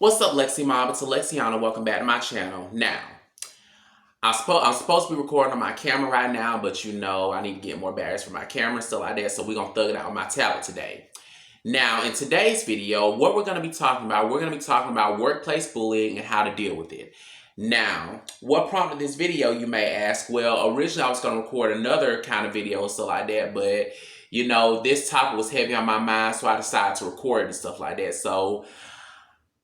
What's up, Lexi Mom? It's Alexiana. Welcome back to my channel. Now, I'm supposed to be recording on my camera right now, but I need to get more batteries for my camera and stuff like that, so we're going to thug it out on my tablet today. Now, in today's video, what we're going to be talking about, we're going to be talking about workplace bullying and how to deal with it. Now, what prompted this video, you may ask? Well, originally I was going to record another kind of video and stuff like that, but, this topic was heavy on my mind, so I decided to record it and stuff like that. So,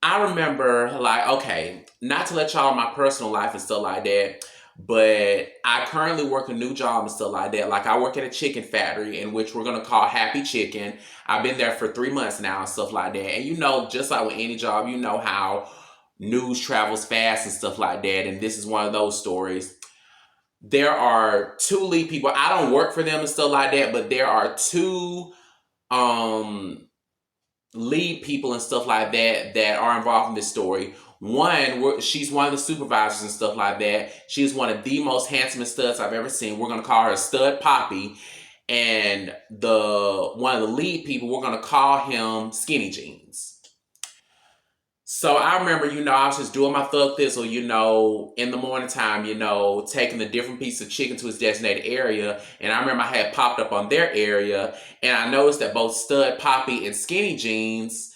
I remember, okay, not to let y'all in my personal life and stuff like that, but I currently work a new job and stuff like that. Like, I work at a chicken factory, in which we're going to call Happy Chicken. I've been there for 3 months now and stuff like that. And just like with any job, you know how news travels fast and stuff like that. And this is one of those stories. There are two lead people. I don't work for them and stuff like that, but there are two lead people and stuff like that are involved in this story. One, she's one of the supervisors and stuff like that. She's one of the most handsomest studs I've ever seen. We're going to call her Stud Poppy. And one of the lead people, we're going to call him Skinny Jeans. So I remember, I was just doing my thug thistle, in the morning time, taking the different pieces of chicken to his designated area. And I remember I had popped up on their area, and I noticed that both Stud Poppy and Skinny Jeans,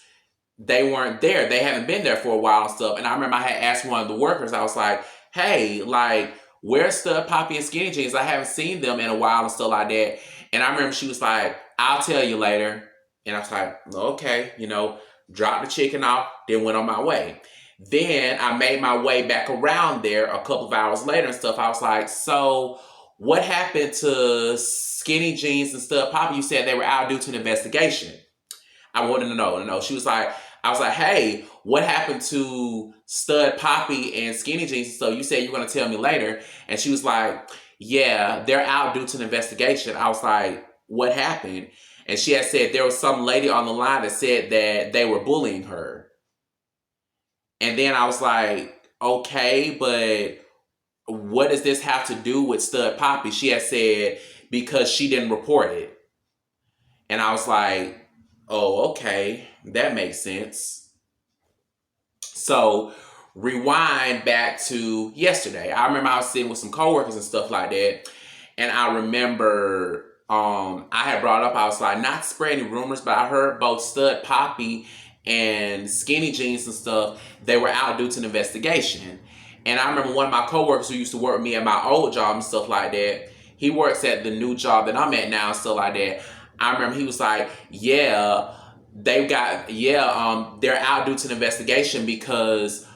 they weren't there. They haven't been there for a while and stuff. And I remember I had asked one of the workers, I was like, hey, where's Stud Poppy and Skinny Jeans? I haven't seen them in a while and stuff like that. And I remember she was like, I'll tell you later. And I was like, okay, dropped the chicken off, then went on my way. Then I made my way back around there a couple of hours later and stuff. I was like, so what happened to Skinny Jeans and Stud Poppy? You said they were out due to an investigation. I wanted to know. She was like, I was like, hey, what happened to Stud Poppy and Skinny Jeans and stuff? You said you were going to tell me later. And she was like, yeah, they're out due to an investigation. I was like, what happened? And she had said there was some lady on the line that said that they were bullying her. And then I was like, okay, but what does this have to do with Stud Poppy? She had said because she didn't report it. And I was like, oh, okay, that makes sense. So rewind back to yesterday. I remember I was sitting with some coworkers and stuff like that. And I remember I had brought up, I was like, not to spread any rumors, but I heard both Stud Poppy and Skinny Jeans and stuff, they were out due to an investigation. And I remember one of my coworkers who used to work with me at my old job and stuff like that, he works at the new job that I'm at now and stuff like that. I remember he was like, yeah, they're out due to an investigation because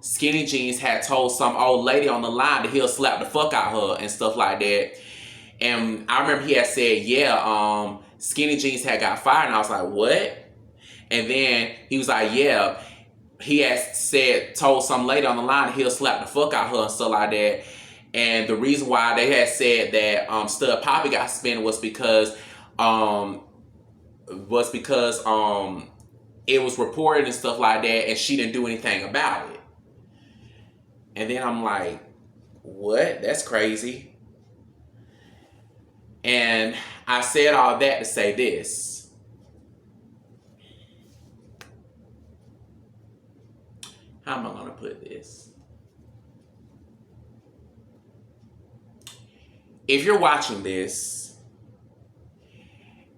Skinny Jeans had told some old lady on the line that he'll slap the fuck out of her and stuff like that. And I remember he had said, yeah, Skinny Jeans had got fired. And I was like, what? And then he was like, yeah, he had told some lady on the line that he'll slap the fuck out of her and stuff like that. And the reason why they had said that Stud Poppy got suspended was because it was reported and stuff like that, and she didn't do anything about it. And then I'm like, what? That's crazy. And I said all that to say this. How am I going to put this? If you're watching this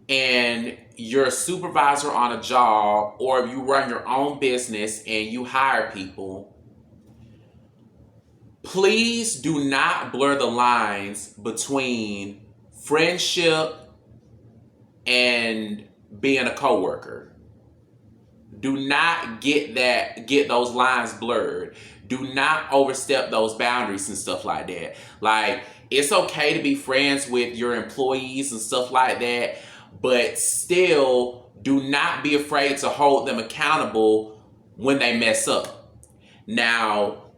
and you're a supervisor on a job, or if you run your own business and you hire people, please do not blur the lines between friendship and being a coworker. Do not get those lines blurred. Do not overstep those boundaries and stuff like that. Like, it's okay to be friends with your employees and stuff like that, but still do not be afraid to hold them accountable when they mess up. Now,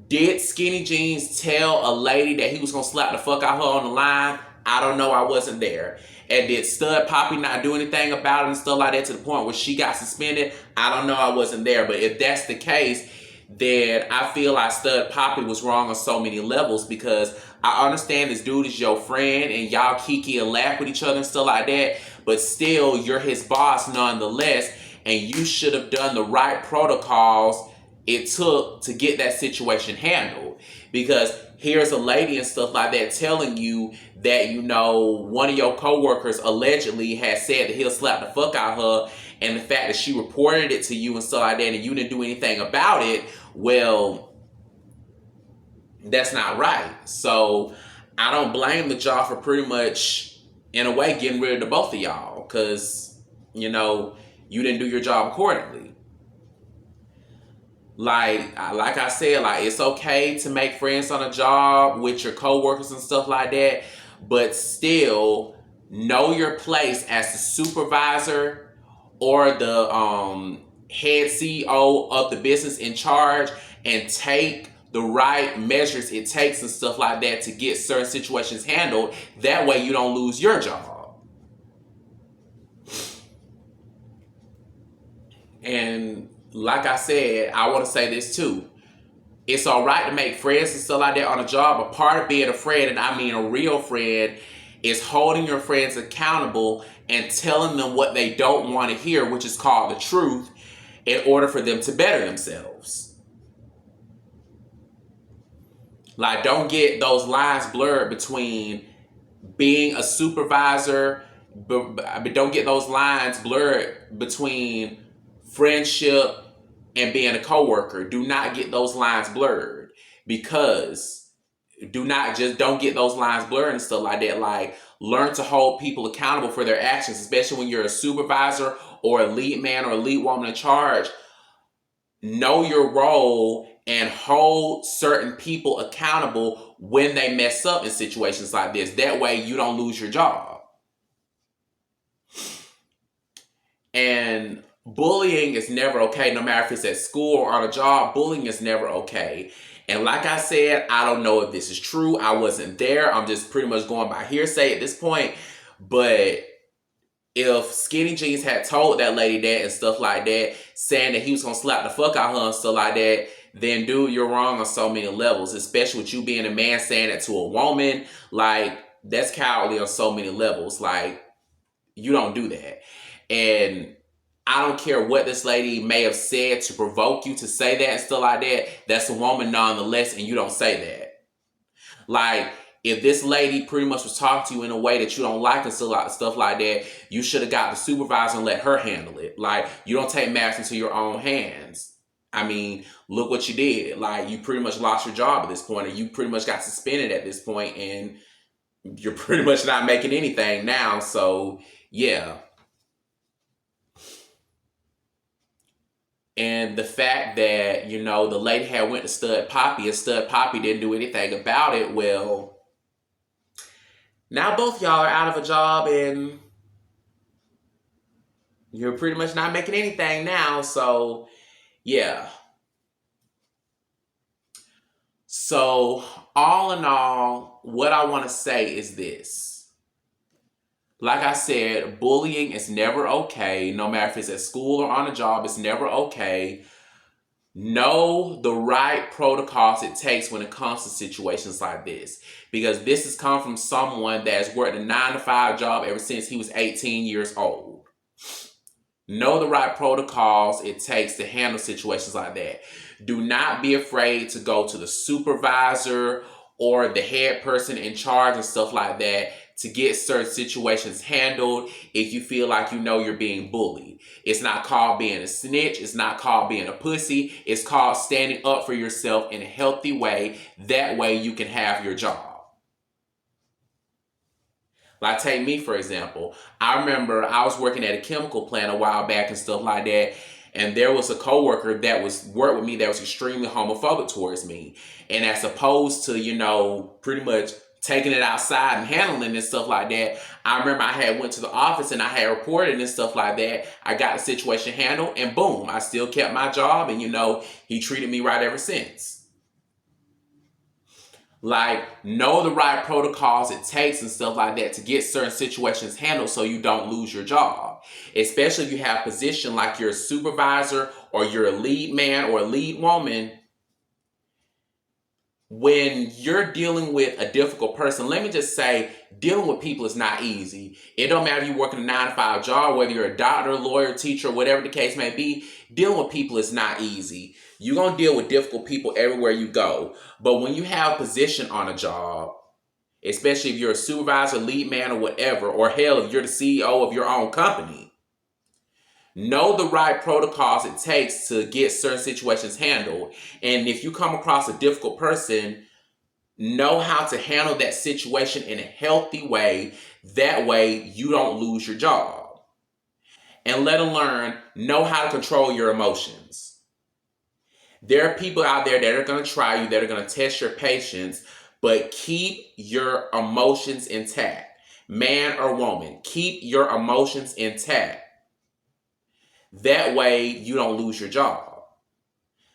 did Skinny Jeans tell a lady that he was going to slap the fuck out of her on the line? I don't know. I wasn't there. And did Stud Poppy not do anything about it and stuff like that to the point where she got suspended? I don't know. I wasn't there. But if that's the case, then I feel like Stud Poppy was wrong on so many levels, because I understand this dude is your friend and y'all kiki and laugh with each other and stuff like that, but still, you're his boss nonetheless. and you should have done the right protocols it took to get that situation handled. Because here's a lady and stuff like that telling you that, one of your coworkers allegedly has said that he'll slap the fuck out of her, and the fact that she reported it to you and stuff like that, and you didn't do anything about it, well, that's not right. So I don't blame the job for pretty much, in a way, getting rid of the both of y'all, because, you didn't do your job accordingly. Like I said, it's okay to make friends on a job with your coworkers and stuff like that, but still know your place as the supervisor or the head CEO of the business in charge, and take the right measures it takes and stuff like that to get certain situations handled. That way you don't lose your job. And like I said, I want to say this too. It's all right to make friends and stuff like that on a job, but part of being a friend, and I mean a real friend, is holding your friends accountable and telling them what they don't want to hear, which is called the truth, in order for them to better themselves. Like, don't get those lines blurred between being a supervisor, but don't get those lines blurred between friendship and being a coworker. Do not get those lines blurred, because don't get those lines blurred and stuff like that. Like, learn to hold people accountable for their actions, especially when you're a supervisor or a lead man or a lead woman in charge. Know your role and hold certain people accountable when they mess up in situations like this. That way you don't lose your job. And bullying is never okay, no matter if it's at school or on a job. Bullying is never okay. And like I said, I don't know if this is true. I wasn't there. I'm just pretty much going by hearsay at this point. But if Skinny Jeans had told that lady that and stuff like that, saying that he was going to slap the fuck out of her and stuff like that, then dude, you're wrong on so many levels. Especially with you being a man saying that to a woman. Like, that's cowardly on so many levels. Like, you don't do that. And I don't care what this lady may have said to provoke you to say that and stuff like that. That's a woman nonetheless, and you don't say that. Like, if this lady pretty much was talking to you in a way that you don't like and stuff like that, you should have got the supervisor and let her handle it. Like, you don't take matters into your own hands. I mean, look what you did. Like, you pretty much lost your job at this point, or you pretty much got suspended at this point, and you're pretty much not making anything now. So, yeah. And the fact that, the lady had went to Stud Poppy and Stud Poppy didn't do anything about it, well, now both y'all are out of a job and you're pretty much not making anything now. So, yeah. So, all in all, what I want to say is this. Like I said, bullying is never okay. No matter if it's at school or on a job, it's never okay. Know the right protocols it takes when it comes to situations like this. Because this has come from someone that has worked a 9-to-5 job ever since he was 18 years old. Know the right protocols it takes to handle situations like that. Do not be afraid to go to the supervisor or the head person in charge and stuff like that to get certain situations handled if you feel like you're being bullied. It's not called being a snitch. It's not called being a pussy. It's called standing up for yourself in a healthy way. That way you can have your job. Like, take me, for example. I remember I was working at a chemical plant a while back and stuff like that, and there was a coworker that worked with me that was extremely homophobic towards me. And as opposed to, pretty much taking it outside and handling and stuff like that, I remember I had went to the office and I had reported and stuff like that. I got the situation handled, and boom, I still kept my job, and he treated me right ever since. Like, know the right protocols it takes and stuff like that to get certain situations handled so you don't lose your job. Especially if you have a position like you're a supervisor or you're a lead man or a lead woman. When you're dealing with a difficult person, let me just say, dealing with people is not easy. It don't matter if you're working a 9-to-5 job, whether you're a doctor, lawyer, teacher, whatever the case may be, dealing with people is not easy. You're going to deal with difficult people everywhere you go. But when you have a position on a job, especially if you're a supervisor, lead man, or whatever, or hell, if you're the CEO of your own company, know the right protocols it takes to get certain situations handled. And if you come across a difficult person, know how to handle that situation in a healthy way. That way you don't lose your job. And let them learn, know how to control your emotions. There are people out there that are going to try you, that are going to test your patience, but keep your emotions intact. Man or woman, keep your emotions intact. That way you don't lose your job.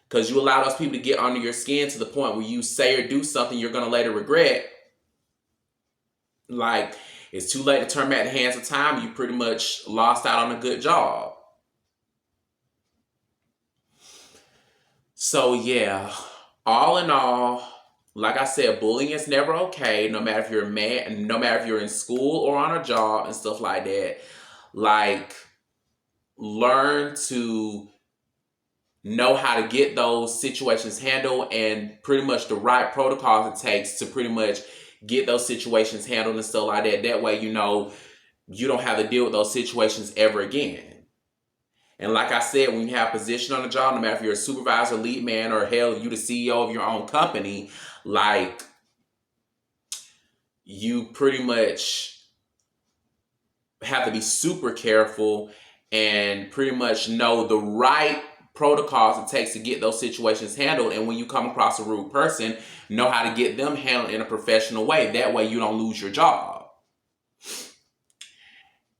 Because you allow those people to get under your skin to the point where you say or do something you're going to later regret. Like, it's too late to turn back the hands of time. You pretty much lost out on a good job. So yeah, all in all, like I said, bullying is never okay. No matter if you're a man, no matter if you're in school or on a job and stuff like that. Like, learn to know how to get those situations handled and pretty much the right protocols it takes to pretty much get those situations handled and stuff like that. That way, you know, you don't have to deal with those situations ever again. And like I said, when you have a position on the job, no matter if you're a supervisor, lead man, or hell, you the CEO of your own company, like, you pretty much have to be super careful and pretty much know the right protocols it takes to get those situations handled. And when you come across a rude person, know how to get them handled in a professional way. That way you don't lose your job.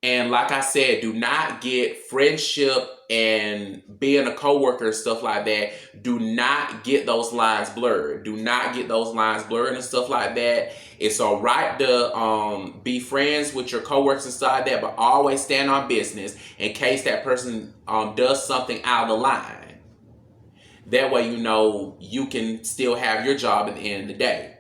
And like I said, do not get friendship and being a coworker and stuff like that. Do not get those lines blurred. Do not get those lines blurred and stuff like that. It's all right to be friends with your coworkers and stuff like that, but always stand on business in case that person does something out of the line. That way, you know, you can still have your job at the end of the day.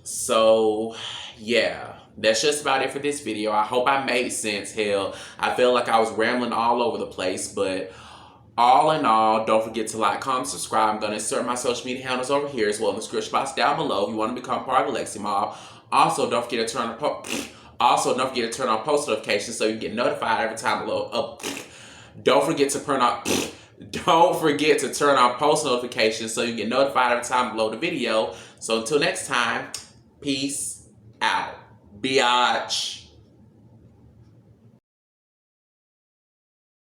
So, yeah, that's just about it for this video. I hope I made sense. Hell, I feel like I was rambling all over the place, but all in all, don't forget to like, comment, subscribe. I'm going to insert my social media handles over here as well in the description box down below if you want to become part of the Lexi Mob. Also, don't forget to turn on post notifications so you can get notified every time below. Don't forget to turn on post notifications so you get notified every time below the video. So until next time, peace out. Biatch.